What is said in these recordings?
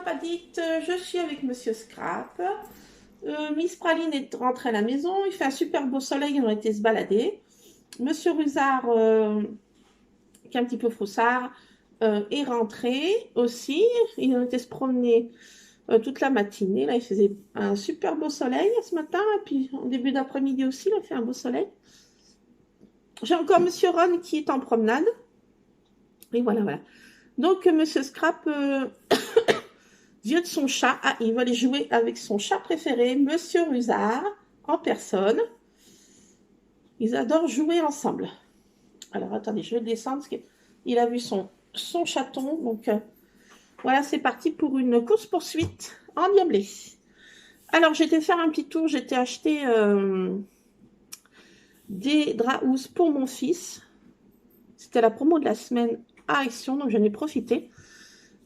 Addict, je suis avec Monsieur Scrap. Miss Praline est rentrée à la maison, il fait un super beau soleil, on a été se balader. Monsieur Rusard, qui est un petit peu froussard, est rentré aussi. Il a été se promener toute la matinée. Là, il faisait un super beau soleil ce matin, et puis en début d'après-midi aussi, il a fait un beau soleil. J'ai encore Monsieur Ron qui est en promenade. Et voilà, voilà. Donc, Monsieur Scrap vient de son chat. Ah, il va aller jouer avec son chat préféré, Monsieur Rusard, en personne. Ils adorent jouer ensemble. Alors, attendez, je vais le descendre parce qu'il a vu son chaton. Donc, voilà, c'est parti pour une course-poursuite endiablée. Alors, j'étais faire un petit tour. J'étais acheter des draps housses pour mon fils. C'était la promo de la semaine à Action, donc j'en ai profité.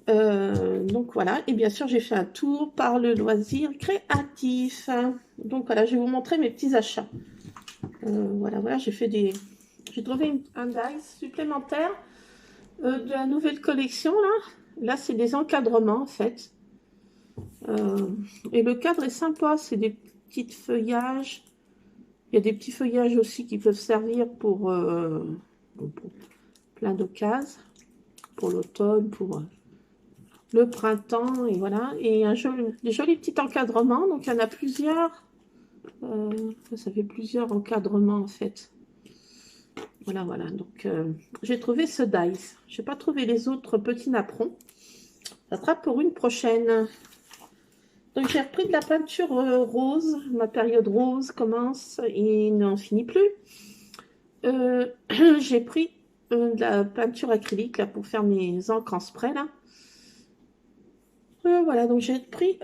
Donc voilà, et bien sûr j'ai fait un tour par le loisir créatif. Donc voilà, je vais vous montrer mes petits achats. Voilà, j'ai trouvé un dice supplémentaire de la nouvelle collection là. Là c'est des encadrements en fait. Et le cadre est sympa, c'est des petits feuillages. Il y a des petits feuillages aussi qui peuvent servir pour plein d'occasions, pour l'automne, pour le printemps, et voilà, et des jolis petits encadrements. Donc il y en a plusieurs, ça fait plusieurs encadrements en fait. Voilà, donc j'ai trouvé ce dice. Je n'ai pas trouvé les autres petits napperons, ça sera pour une prochaine. Donc j'ai repris de la peinture rose, ma période rose commence et n'en finit plus. J'ai pris de la peinture acrylique là pour faire mes encres en spray là. Voilà, donc j'ai pris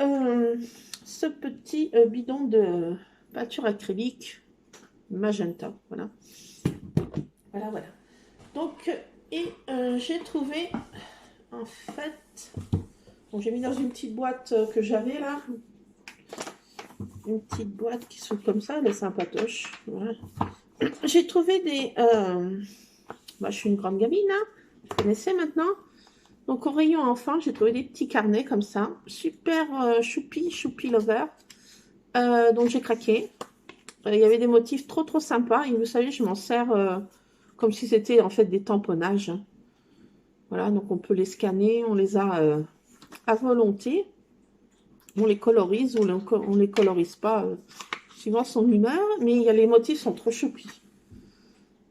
ce petit bidon de peinture acrylique magenta. Voilà. Donc, j'ai trouvé, en fait, bon, j'ai mis dans une petite boîte que j'avais là. Une petite boîte qui sont comme ça, elle est sympatoche. Voilà. J'ai trouvé des... je suis une grande gamine, hein, vous connaissez maintenant. Donc, au rayon enfant, j'ai trouvé des petits carnets comme ça. Super choupi lover. Donc, j'ai craqué. Il y avait des motifs trop sympas. Et vous savez, je m'en sers comme si c'était en fait des tamponnages. Voilà, donc on peut les scanner. On les a à volonté. On les colorise ou on les colorise pas suivant son humeur. Mais les motifs sont trop choupis.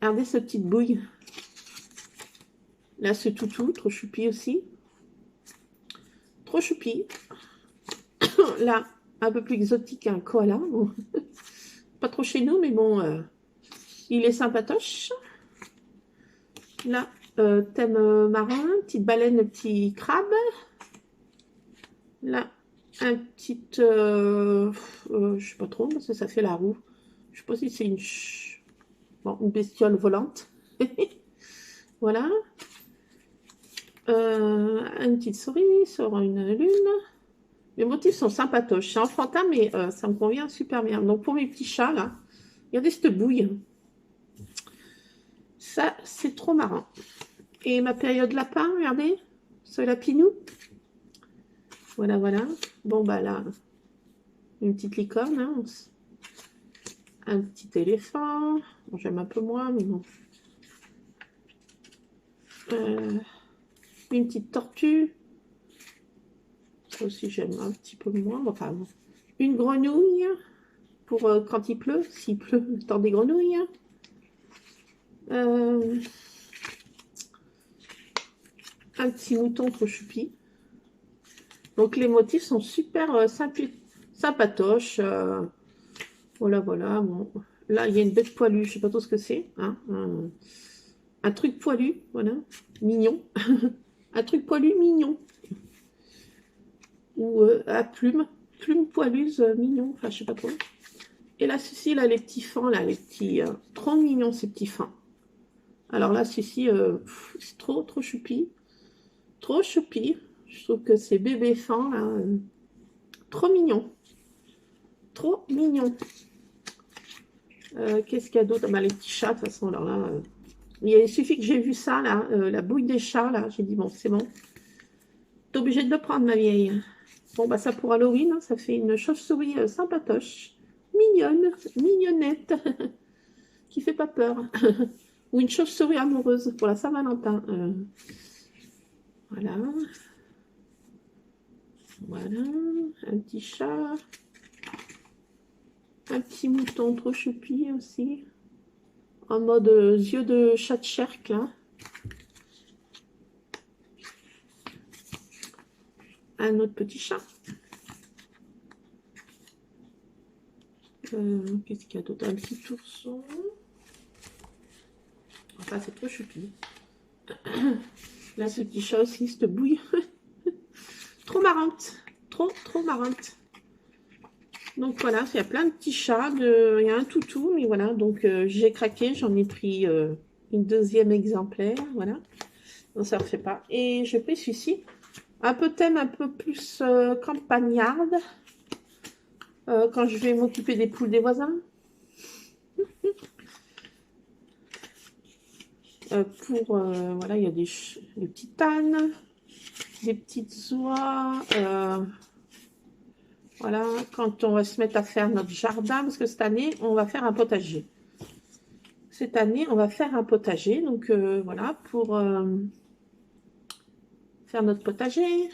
Regardez cette petite bouille. Là, ce toutou, trop choupi aussi. Trop choupi. Là, un peu plus exotique, un koala. Bon. Pas trop chez nous, mais bon, il est sympatoche. Là, thème marin, petite baleine, petit crabe. Là, un petit... je sais pas trop, parce que ça fait la roue. Je sais pas si c'est une bestiole volante. Voilà. Une petite souris sur une lune. Les motifs sont sympatoches. C'est enfantin, mais ça me convient super bien. Donc, pour mes petits chats, là, regardez cette bouille. Ça, c'est trop marrant. Et ma période lapin, regardez. Ce lapinou. Voilà. Bon, bah là, une petite licorne. Hein. Un petit éléphant. Bon, j'aime un peu moins, mais bon. Une petite tortue. Ça aussi, j'aime un petit peu moins. Enfin, bon. Une grenouille pour quand il pleut. S'il pleut, le temps des grenouilles. Un petit mouton trop choupi. Donc, les motifs sont super sympatoches. Voilà. Bon. Là, il y a une bête poilue. Je ne sais pas trop ce que c'est. Hein. Un truc poilu. Voilà. Mignon. Un truc poilu mignon. Ou à plume poilues mignon, enfin je sais pas trop. Et là ceci là les petits fans là, les petits trop mignons ces petits fans. Alors là ceci c'est trop choupi, je trouve que ces bébés fans là trop mignons. Qu'est-ce qu'il y a d'autre? Bah, les petits chats de toute façon. Alors là il suffit que j'ai vu ça là, la bouille des chats là, j'ai dit bon c'est bon, t'es obligée de le prendre ma vieille. Bon, bah ça pour Halloween, hein, ça fait une chauve-souris sympatoche. Mignonne, mignonnette, qui fait pas peur. Ou une chauve-souris amoureuse pour la Saint-Valentin. Voilà. Voilà. Un petit chat. Un petit mouton trop choupi aussi. En mode yeux de chat de Cherk, là. Un autre petit chat. Qu'est-ce qu'il y a d'autre? Un petit ourson. Enfin, c'est trop choupi. Là, ce petit chat aussi, cette bouille. Trop marrante. Trop marrante. Donc voilà, il y a plein de petits chats. Il y a un toutou, mais voilà. Donc j'ai craqué, j'en ai pris une deuxième exemplaire. Voilà. Non, ça ne refait pas. Et j'ai pris celui-ci. Un peu thème un peu plus campagnarde. Quand je vais m'occuper des poules des voisins. Voilà, il y a des petites ânes, des petites oies. Voilà, quand on va se mettre à faire notre jardin, parce que cette année, on va faire un potager. Cette année, on va faire un potager. Donc voilà, pour faire notre potager.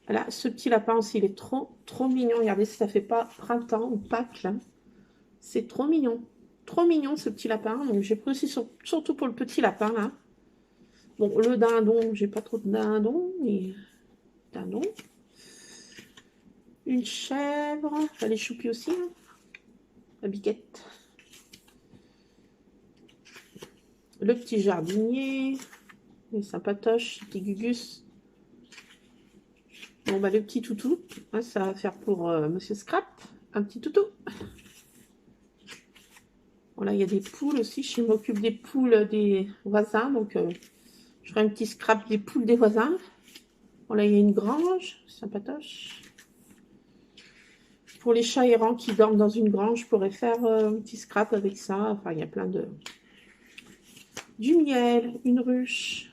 Voilà, ce petit lapin aussi, il est trop mignon. Regardez si ça fait pas printemps ou Pâques, là. C'est trop mignon. Trop mignon, ce petit lapin. Donc, j'ai pris aussi surtout pour le petit lapin, là. Bon, le dindon, j'ai pas trop de dindon, mais... Dindon. Une chèvre. Les choupis aussi, hein. La biquette. Le petit jardinier. Les sympatoches, les petits gugus. Bon, bah, le petit toutou. Hein, ça va faire pour Monsieur Scrap. Un petit toutou. Voilà, il y a des poules aussi. Je m'occupe des poules des voisins. Donc, je ferai un petit scrap des poules des voisins. Voilà, il y a une grange. Sympatoche. Pour les chats errants qui dorment dans une grange, je pourrais faire un petit scrap avec ça. Enfin, il y a plein de... Du miel, une ruche.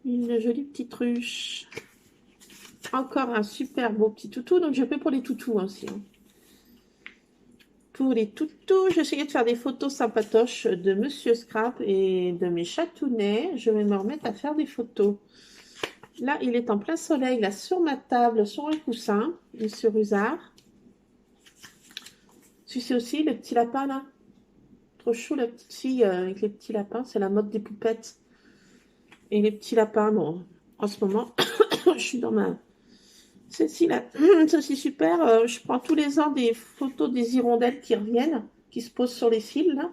Une jolie petite ruche. Encore un super beau petit toutou. Donc, je fais pour les toutous aussi. Hein. Pour les toutous, j'essayais de faire des photos sympatoches de Monsieur Scrap et de mes chatounets. Je vais me remettre à faire des photos. Là, il est en plein soleil, là, sur ma table, sur un coussin, Monsieur Rusard. Celui-ci aussi, le petit lapin, là. Trop chou, la petite fille avec les petits lapins. C'est la mode des poupettes. Et les petits lapins, bon, en ce moment, je suis dans ma... Celle-ci, là, c'est aussi super. Je prends tous les ans des photos des hirondelles qui reviennent, qui se posent sur les fils, là.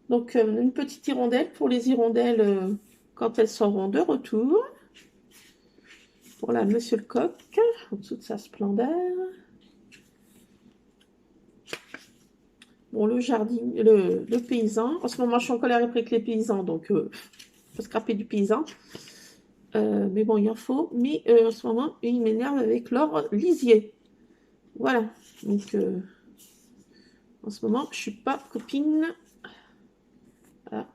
Donc, une petite hirondelle pour les hirondelles quand elles seront de retour. Pour la Monsieur le Coq, en dessous de sa splendeur. Bon, le jardin, le paysan. En ce moment, je suis en colère avec les paysans, donc je peux scraper du paysan. Mais bon, il en faut. Mais en ce moment, ils m'énervent avec leur lisier. Voilà. Donc, en ce moment, je suis pas copine. Voilà.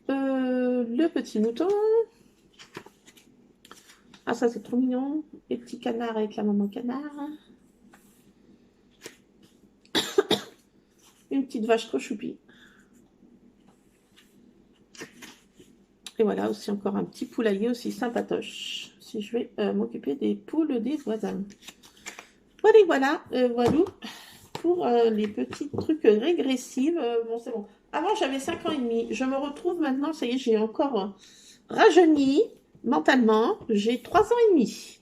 Le petit mouton. Ah, ça, c'est trop mignon. Les petits canards avec la maman canard. Une petite vache trop choupie. Et voilà, aussi encore un petit poulailler aussi sympatoche. Si je vais m'occuper des poules des voisins. Voilà, voilà pour les petits trucs régressifs. Bon, c'est bon. Avant, j'avais 5 ans et demi. Je me retrouve maintenant, ça y est, j'ai encore rajeuni mentalement. J'ai 3 ans et demi.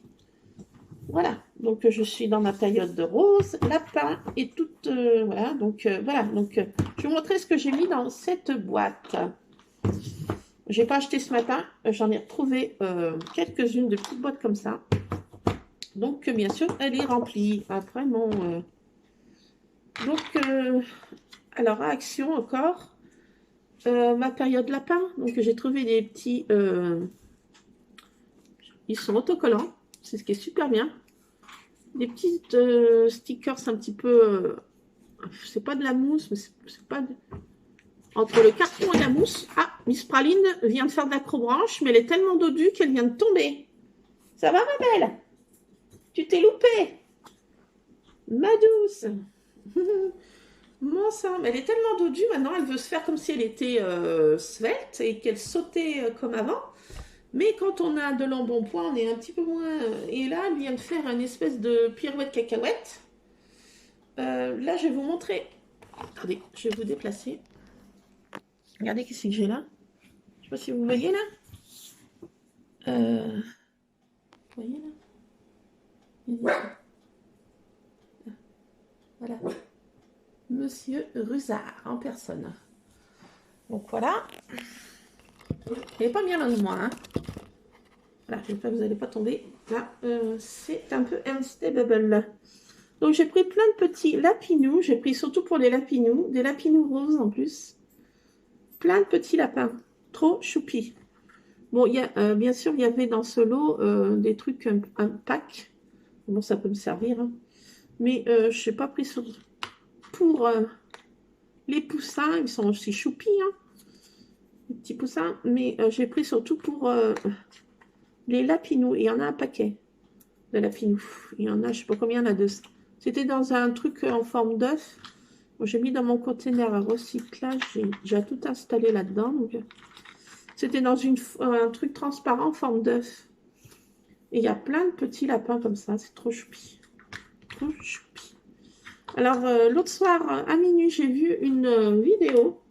Voilà, donc je suis dans ma période de rose, lapin et toute... voilà, donc voilà. Donc, je vais vous montrer ce que j'ai mis dans cette boîte. Je n'ai pas acheté ce matin, j'en ai retrouvé quelques-unes de petites boîtes comme ça. Donc, bien sûr, elle est remplie. Après, mon... Donc, alors, à Action encore, ma période lapin. Donc, j'ai trouvé des petits... ils sont autocollants, c'est ce qui est super bien. Des petits stickers un petit peu... c'est pas de la mousse, mais c'est pas... entre le carton et la mousse. Ah, Miss Praline vient de faire de l'acrobranche, mais elle est tellement dodue qu'elle vient de tomber. Ça va, ma belle? Tu t'es loupée, ma douce. Mon sang, mais elle est tellement dodue maintenant, elle veut se faire comme si elle était svelte et qu'elle sautait comme avant. Mais quand on a de l'embonpoint, on est un petit peu moins... Et là, elle vient de faire une espèce de pirouette cacahuète. Là, je vais vous montrer. Attendez, je vais vous déplacer. Regardez qu'est-ce que j'ai là. Je ne sais pas si vous voyez là. Vous voyez là. Voilà. Monsieur Rusard en personne. Donc voilà. Elle n'est pas bien loin de moi. Hein. Voilà, j'espère que vous n'allez pas tomber. Là, c'est un peu unstable. Donc j'ai pris plein de petits lapinous. J'ai pris surtout pour les lapinous. Des lapinous roses en plus. Plein de petits lapins. Trop choupis. Bon, y a, bien sûr, il y avait dans ce lot des trucs, un pack. Bon, ça peut me servir. Hein. Mais je n'ai pas pris sur... pour les poussins. Ils sont aussi choupis. Hein. Les petits poussins. Mais j'ai pris surtout pour les lapinous. Il y en a un paquet de lapinous. Il y en a, je ne sais pas combien il y en a de... C'était dans un truc en forme d'œuf. Bon, j'ai mis dans mon conteneur à recyclage. J'ai tout installé là-dedans. C'était dans un truc transparent en forme d'œuf. Et il y a plein de petits lapins comme ça. C'est trop choupi. Trop choupi. Alors, l'autre soir, à minuit, j'ai vu une vidéo.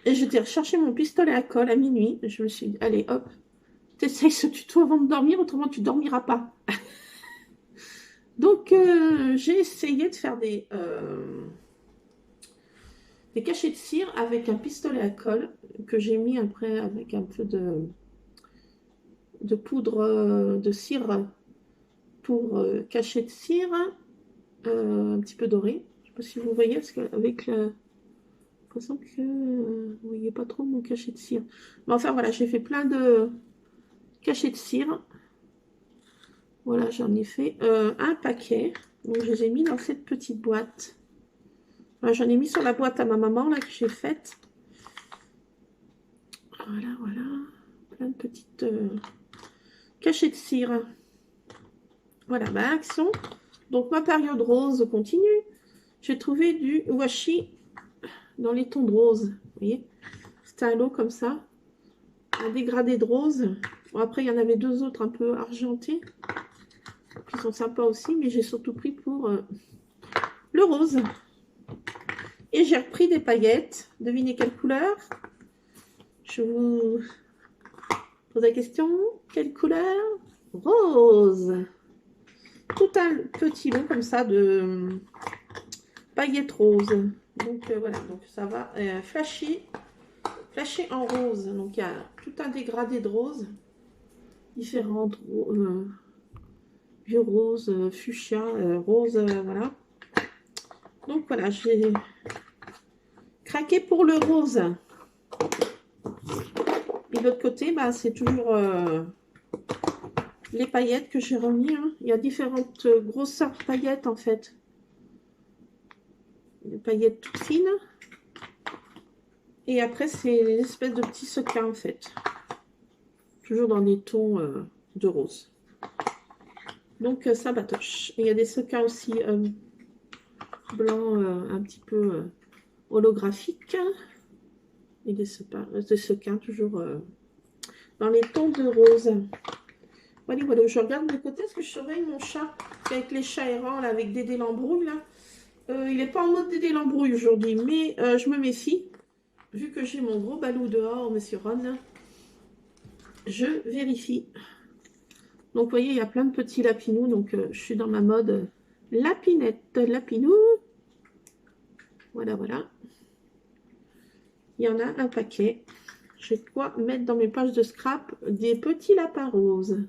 Et j'étais rechercher mon pistolet à colle à minuit. Je me suis dit, allez, hop. T'essayes ce tuto avant de dormir, autrement tu ne dormiras pas. Donc, j'ai essayé de faire des cachets de cire avec un pistolet à colle que j'ai mis après avec un peu de poudre de cire pour cachet de cire, un petit peu doré. Je ne sais pas si vous voyez, parce qu'avec la... J'ai l'impression que vous ne voyez pas trop mon cachet de cire. Mais enfin, voilà, j'ai fait plein de cachets de cire. Voilà, j'en ai fait un paquet. Donc, je les ai mis dans cette petite boîte. Voilà, j'en ai mis sur la boîte à ma maman, là, que j'ai faite. Voilà, voilà. Plein de petites cachets de cire. Voilà, ma action. Donc, ma période rose continue. J'ai trouvé du washi dans les tons de rose. Vous voyez? C'était un lot comme ça. Un dégradé de rose. Bon, après, il y en avait deux autres un peu argentés. Qui sont sympas aussi, mais j'ai surtout pris pour le rose. Et j'ai repris des paillettes. Devinez quelle couleur? Je vous pose la question. Quelle couleur? Rose. Tout un petit lot comme ça de paillettes roses. Donc voilà, donc ça va flasher en rose. Donc il y a tout un dégradé de rose. Différentes vieux rose, fuchsia, rose, voilà. Donc voilà, j'ai craqué pour le rose. Et de l'autre côté, bah, c'est toujours les paillettes que j'ai remis. Hein. Il y a différentes grosseurs de paillettes en fait. Des paillettes toutes fines. Et après, c'est une espèce de petits sequins en fait. Toujours dans des tons de rose. Donc ça batoche. Et il y a des sequins aussi blancs un petit peu holographiques. Et des sequins toujours dans les tons de rose. Voilà, voilà, je regarde de côté parce que je surveille mon chat avec les chats errants, là, avec Dédé l'embrouille. Il n'est pas en mode Dédé l'embrouille aujourd'hui, mais je me méfie. Vu que j'ai mon gros balou dehors, monsieur Ron, je vérifie. Donc, vous voyez, il y a plein de petits lapinous. Donc, je suis dans ma mode lapinette, lapinou. Voilà, voilà. Il y en a un paquet. Je vais quoi mettre dans mes pages de scrap des petits lapins roses.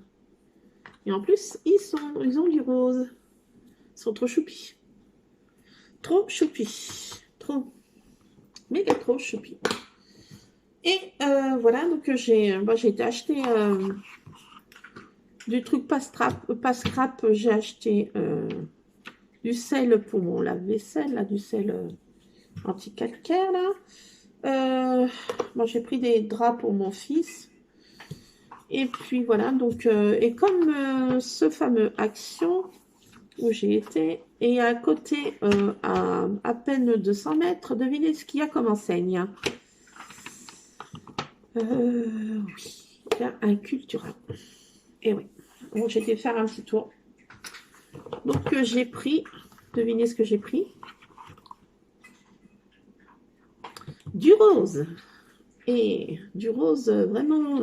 Et en plus, ils ont du rose. Ils sont trop choupis. Trop choupis. Trop. Méga trop choupis. Et voilà, donc j'ai été acheter du truc pas scrap. J'ai acheté du sel pour mon lave-vaisselle, là, du sel anti-calcaire, là. Bon, j'ai pris des draps pour mon fils. Et puis, voilà. Donc, et comme ce fameux Action où j'ai été, et à côté, à peine 200 mètres, devinez ce qu'il y a comme enseigne. Oui, il y a un Cultura. Et oui. Bon, j'ai été faire un petit tour. Donc, j'ai pris, devinez ce que j'ai pris. Du rose. Et du rose vraiment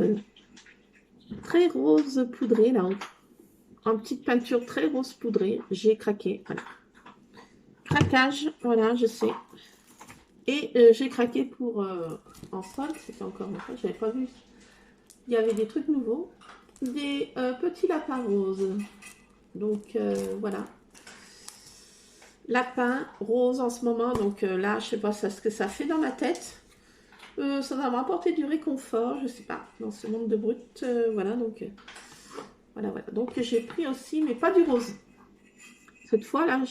très rose poudré, là. En petite peinture très rose poudrée. J'ai craqué, voilà. Craquage, voilà, je sais. Et j'ai craqué pour en solde, c'était encore une fois, j'avais pas vu. Il y avait des trucs nouveaux. Des petits lapins roses. Donc voilà. Lapin rose en ce moment. Donc là, je sais pas ce que ça fait dans ma tête. Ça va m'apporter du réconfort, je sais pas, dans ce monde de brut. Voilà, donc voilà, voilà. Donc j'ai pris aussi, mais pas du rose. Cette fois là,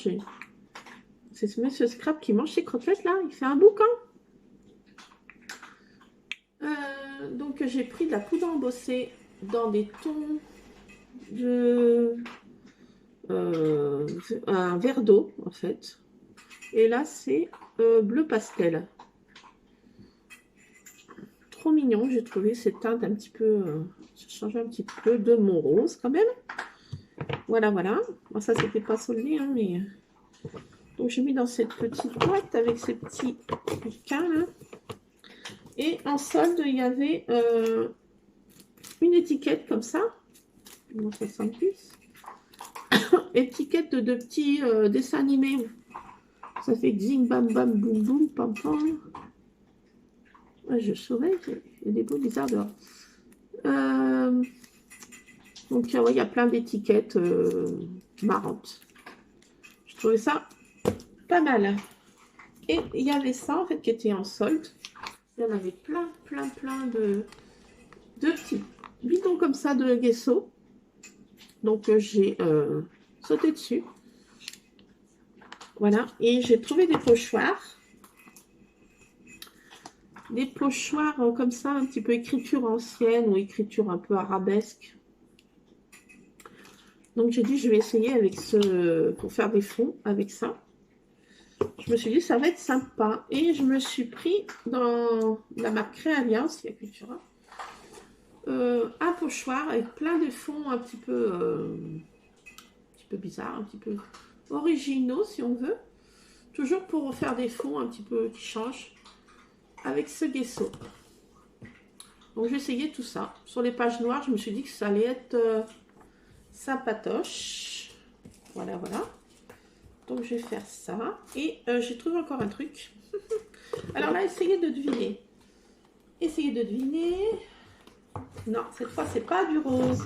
c'est ce monsieur Scrap qui mange ses croquettes là. Il fait un boucan. Donc j'ai pris de la poudre embossée dans des tons de un verre d'eau en fait. Et là c'est bleu pastel. Trop mignon, j'ai trouvé cette teinte un petit peu, ça change un petit peu de mon rose quand même. Voilà, voilà. Bon, ça c'était pas soldé, hein, mais donc j'ai mis dans cette petite boîte avec ces petits bouquins là. Et en solde, il y avait une étiquette comme ça. 70. Étiquette de petits dessins animés. Ça fait zing bam bam boum boum pam pam. Ouais, je saurais, il y a des beaux bizarres dehors. Donc ouais, il y a plein d'étiquettes marrantes. Je trouvais ça pas mal. Et il y avait ça en fait qui était en solde. Il y en avait plein de petits bidons comme ça de Guesso. Donc j'ai sauté dessus. Voilà. Et j'ai trouvé des pochoirs. Des pochoirs comme ça, un petit peu écriture ancienne ou écriture un peu arabesque. Donc j'ai dit je vais essayer avec pour faire des fonds avec ça. Je me suis dit ça va être sympa. Et je me suis pris dans la marque Créalliance, il y a Cultura, un pochoir avec plein de fonds un petit peu bizarres, un petit peu originaux si on veut. Toujours pour faire des fonds un petit peu qui changent. Avec ce Guesso. Donc j'ai essayé tout ça. Sur les pages noires, je me suis dit que ça allait être sympatoche. Voilà, voilà. Donc je vais faire ça. Et j'ai trouvé encore un truc. Alors là, essayez de deviner. Essayez de deviner. Non, cette fois, c'est pas du rose.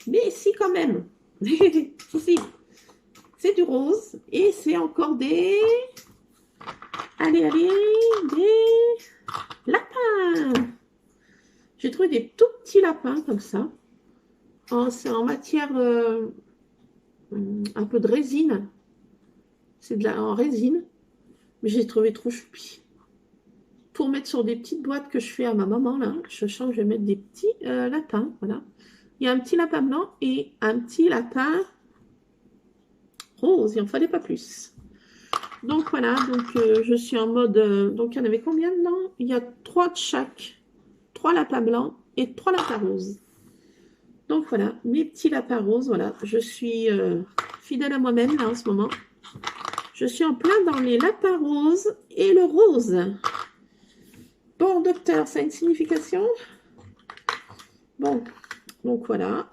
Mais si, quand même. Si. C'est du rose. Et c'est encore des... Allez, allez, des lapins. J'ai trouvé des tout petits lapins comme ça. C'est en matière un peu de résine. C'est en résine. Mais j'ai trouvé trop choupi. Pour mettre sur des petites boîtes que je fais à ma maman, là, je sens que je vais mettre des petits lapins. Voilà. Il y a un petit lapin blanc et un petit lapin rose. Il n'en fallait pas plus. Donc voilà, donc je suis en mode... donc il y en avait combien dedans? Il y a 3 de chaque. 3 lapins blancs et 3 lapins roses. Donc voilà, mes petits lapins roses, voilà. Je suis fidèle à moi-même là en ce moment. Je suis en plein dans les lapins roses et le rose. Bon, docteur, ça a une signification? Bon, donc voilà.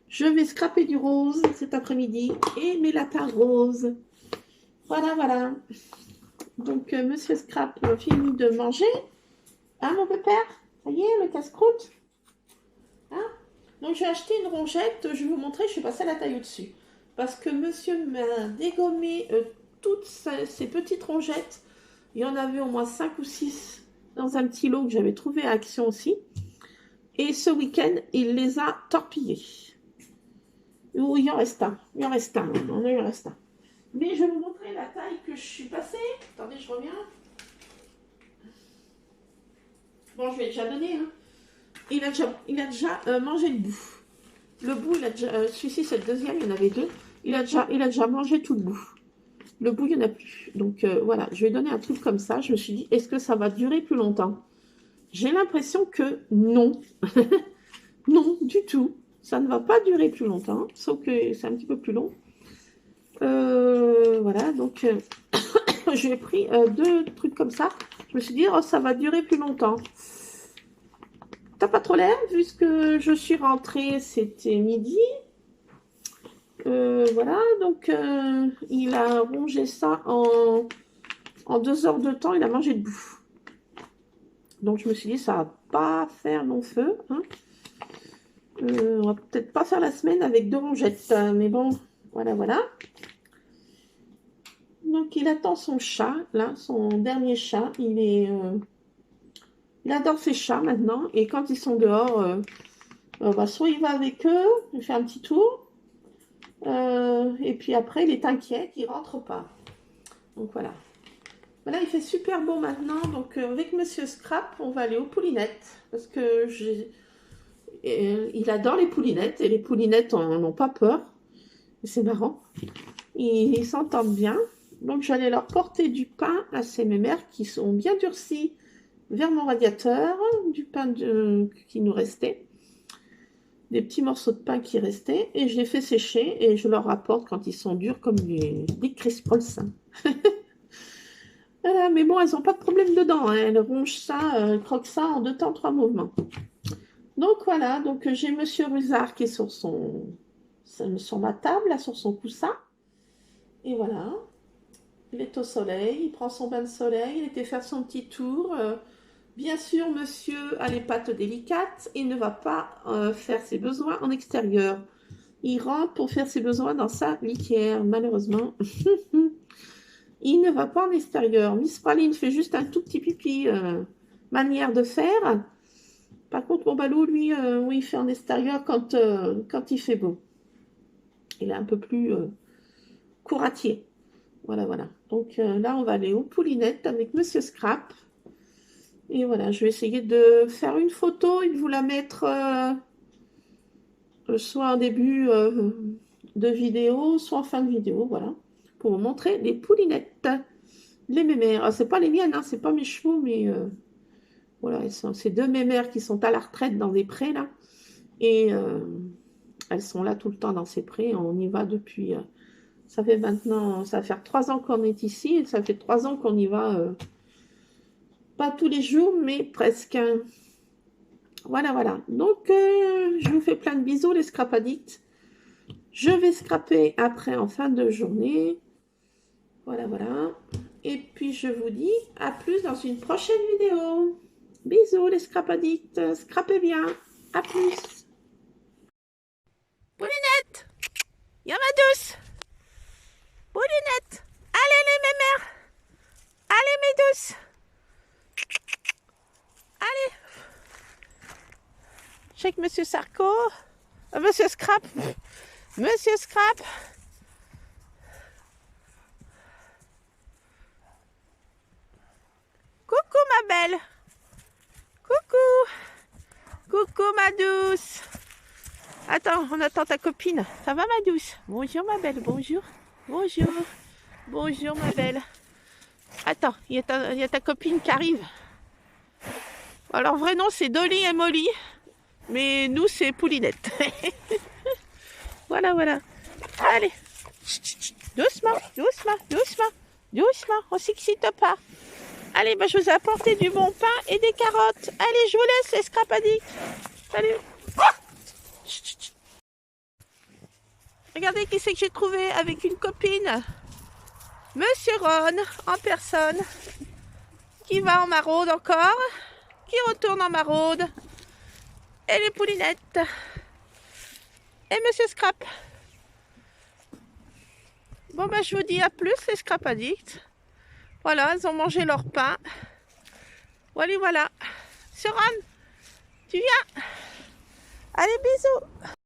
Je vais scraper du rose cet après-midi et mes lapins roses. Voilà, voilà. Donc, monsieur Scrap finit de manger. Hein, mon pépère? Ça y est, le casse-croûte? Hein? Donc, j'ai acheté une rongette. Je vais vous montrer, je suis passée à la taille au-dessus. Parce que monsieur m'a dégommé toutes ces petites rongettes. Il y en avait au moins 5 ou 6 dans un petit lot que j'avais trouvé à Action aussi. Et ce week-end, il les a torpillés. Ou il en reste un. Il en reste un. Il en reste un. Mais je vais vous montrer la taille que je suis passée. Attendez, je reviens. Bon, je vais déjà donner. Hein. Il a déjà mangé le bout. Le bout, il a déjà. Celui-ci, c'est le deuxième, il y en avait deux. Il a déjà mangé tout le bout. Le bout, il n'y en a plus. Donc voilà, je vais donner un truc comme ça. Je me suis dit, est-ce que ça va durer plus longtemps? J'ai l'impression que non. Non, du tout. Ça ne va pas durer plus longtemps, sauf que c'est un petit peu plus long. Voilà, donc j'ai pris deux trucs comme ça. Je me suis dit, oh, ça va durer plus longtemps. T'as pas trop l'air, puisque je suis rentrée, c'était midi. Voilà, donc il a rongé ça en 2 heures de temps, il a mangé de bouffe. Donc je me suis dit, ça va pas faire long feu. Hein. On va peut-être pas faire la semaine avec 2 rongettes, mais bon, voilà, voilà. Donc il attend son chat, là, son dernier chat. Il adore ses chats maintenant, et quand ils sont dehors, bah, soit il va avec eux, il fait un petit tour, et puis après il est inquiet qu'il rentre pas. Donc voilà. Voilà, il fait super beau maintenant, donc avec Monsieur Scrap, on va aller aux poulinettes, parce que il adore les poulinettes, et les poulinettes n'ont pas peur. C'est marrant. Ils s'entendent bien. Donc j'allais leur porter du pain à ces mémères qui sont bien durcies vers mon radiateur, du pain qui nous restait, des petits morceaux de pain qui restaient, et je les fais sécher et je leur rapporte quand ils sont durs comme des crisp-rolls. Voilà, mais bon, elles n'ont pas de problème dedans, hein. Elles rongent ça, croquent ça en 2 temps, 3 mouvements. Donc voilà, donc j'ai Monsieur Rusard qui est sur ma table, là, sur son coussin. Et voilà, il est au soleil, il prend son bain de soleil, il était faire son petit tour. Bien sûr, monsieur a les pattes délicates, il ne va pas faire ses besoins en extérieur. Il rentre pour faire ses besoins dans sa litière, malheureusement. Il ne va pas en extérieur. Miss Praline fait juste un tout petit pipi, manière de faire. Par contre, mon balou, lui, oui, il fait en extérieur quand il fait beau. Il est un peu plus couratier. Voilà, voilà. Donc là, on va aller aux poulinettes avec Monsieur Scrap. Et voilà, je vais essayer de faire une photo et de vous la mettre soit en début de vidéo, soit en fin de vidéo, voilà. Pour vous montrer les poulinettes, les mémères. C'est pas les miennes, hein, c'est pas mes chevaux, mais voilà, c'est 2 mémères qui sont à la retraite dans des prés, là. Et elles sont là tout le temps dans ces prés. On y va depuis... ça fait maintenant... Ça va faire 3 ans qu'on est ici, et ça fait 3 ans qu'on y va... pas tous les jours, mais presque. Voilà, voilà. Donc, je vous fais plein de bisous, les scrap addicts. Je vais scraper après en fin de journée. Voilà, voilà. Et puis, je vous dis à plus dans une prochaine vidéo. Bisous, les scrap addicts. Scrapez bien. À plus. Poulinette, y'a ma douce. Poulinette. Allez, les mémères. Allez, mes douces. Allez. Check Monsieur Sarko. Monsieur Scrap. Monsieur Scrap. Coucou ma belle. Coucou. Coucou ma douce. Attends, on attend ta copine. Ça va ma douce? Bonjour ma belle, bonjour. Bonjour. Bonjour ma belle. Attends, il y a ta copine qui arrive. Alors vrai nom c'est Dolly et Molly. Mais nous c'est Poulinette. Voilà, voilà. Allez. Doucement, doucement, doucement. Doucement, on s'excite pas. Allez, bah, je vous ai apporté du bon pain et des carottes. Allez, je vous laisse les scrap addicts. Salut. Regardez qui c'est que j'ai trouvé avec une copine. Monsieur Ron en personne. Qui va en maraude encore. Qui retourne en maraude. Et les poulinettes. Et Monsieur Scrap. Bon, bah, je vous dis à plus, les scrap addicts. Voilà, elles ont mangé leur pain. Voilà, voilà. Suran, tu viens? Allez, bisous.